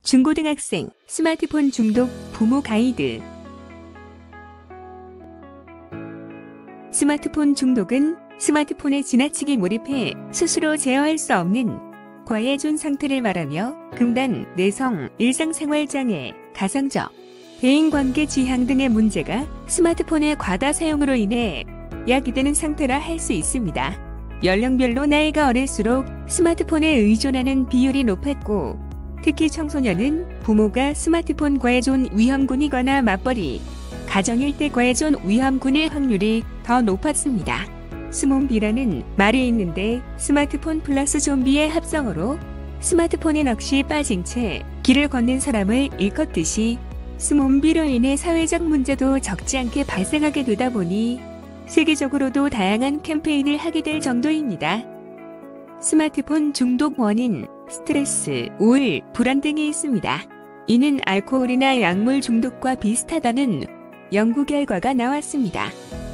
중고등학생 스마트폰 중독 부모 가이드. 스마트폰 중독은 스마트폰에 지나치게 몰입해 스스로 제어할 수 없는 과해존 상태를 말하며 금단, 내성, 일상생활 장애, 가상적, 대인관계 지향 등의 문제가 스마트폰의 과다 사용으로 인해 야기되는 상태라 할 수 있습니다. 연령별로 나이가 어릴수록 스마트폰에 의존하는 비율이 높았고, 특히 청소년은 부모가 스마트폰 과해존 위험군이거나 맞벌이, 가정 일대 과해존 위험군일 확률이 더 높았습니다. 스몬비라는 말이 있는데 스마트폰 플러스 좀비의 합성어로 스마트폰에 넋이 빠진 채 길을 걷는 사람을 일컫듯이 스몬비로 인해 사회적 문제도 적지 않게 발생하게 되다 보니 세계적으로도 다양한 캠페인을 하게 될 정도입니다. 스마트폰 중독 원인, 스트레스, 우울, 불안 등이 있습니다. 이는 알코올이나 약물 중독과 비슷하다는 연구 결과가 나왔습니다.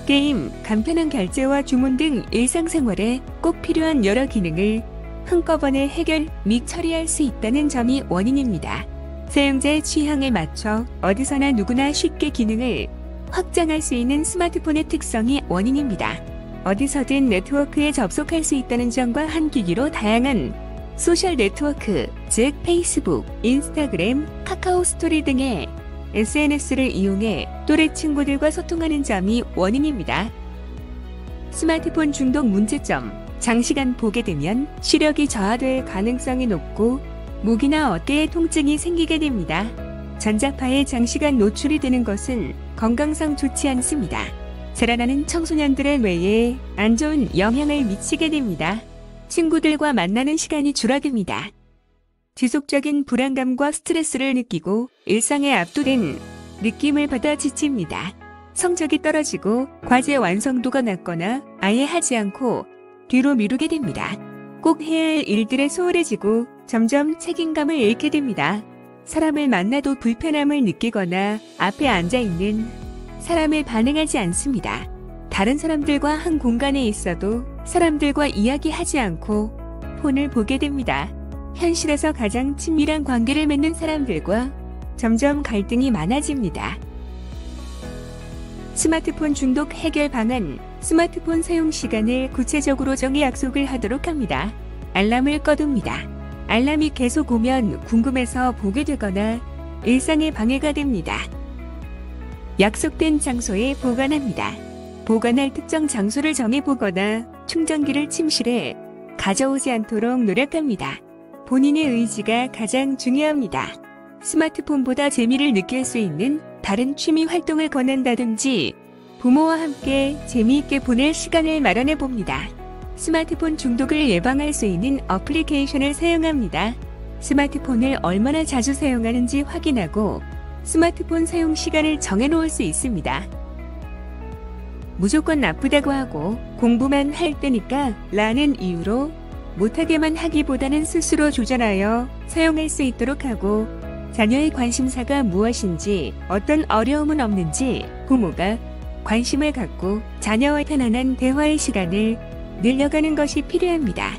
게임, 간편한 결제와 주문 등 일상생활에 꼭 필요한 여러 기능을 한꺼번에 해결 및 처리할 수 있다는 점이 원인입니다. 사용자의 취향에 맞춰 어디서나 누구나 쉽게 기능을 확장할 수 있는 스마트폰의 특성이 원인입니다. 어디서든 네트워크에 접속할 수 있다는 점과 한 기기로 다양한 소셜 네트워크, 즉 페이스북, 인스타그램, 카카오 스토리 등의 SNS를 이용해 또래 친구들과 소통하는 점이 원인입니다. 스마트폰 중독 문제점. 장시간 보게 되면 시력이 저하될 가능성이 높고 목이나 어깨에 통증이 생기게 됩니다. 전자파에 장시간 노출이 되는 것은 건강상 좋지 않습니다. 자라나는 청소년들의 뇌에 안 좋은 영향을 미치게 됩니다. 친구들과 만나는 시간이 줄어듭니다. 지속적인 불안감과 스트레스를 느끼고 일상에 압도된 느낌을 받아 지칩니다. 성적이 떨어지고 과제 완성도가 낮거나 아예 하지 않고 뒤로 미루게 됩니다. 꼭 해야 할 일들에 소홀해지고 점점 책임감을 잃게 됩니다. 사람을 만나도 불편함을 느끼거나 앞에 앉아있는 사람에 반응하지 않습니다. 다른 사람들과 한 공간에 있어도 사람들과 이야기하지 않고 폰을 보게 됩니다. 현실에서 가장 친밀한 관계를 맺는 사람들과 점점 갈등이 많아집니다. 스마트폰 중독 해결 방안. 스마트폰 사용 시간을 구체적으로 정해 약속을 하도록 합니다. 알람을 꺼둡니다. 알람이 계속 오면 궁금해서 보게 되거나 일상에 방해가 됩니다. 약속된 장소에 보관합니다. 보관할 특정 장소를 정해보거나 충전기를 침실에 가져오지 않도록 노력합니다. 본인의 의지가 가장 중요합니다. 스마트폰보다 재미를 느낄 수 있는 다른 취미 활동을 권한다든지 부모와 함께 재미있게 보낼 시간을 마련해 봅니다. 스마트폰 중독을 예방할 수 있는 어플리케이션을 사용합니다. 스마트폰을 얼마나 자주 사용하는지 확인하고 스마트폰 사용 시간을 정해놓을 수 있습니다. 무조건 나쁘다고 하고 공부만 할 때니까 라는 이유로 못하게만 하기보다는 스스로 조절하여 사용할 수 있도록 하고, 자녀의 관심사가 무엇인지, 어떤 어려움은 없는지 부모가 관심을 갖고 자녀와 편안한 대화의 시간을 늘려가는 것이 필요합니다.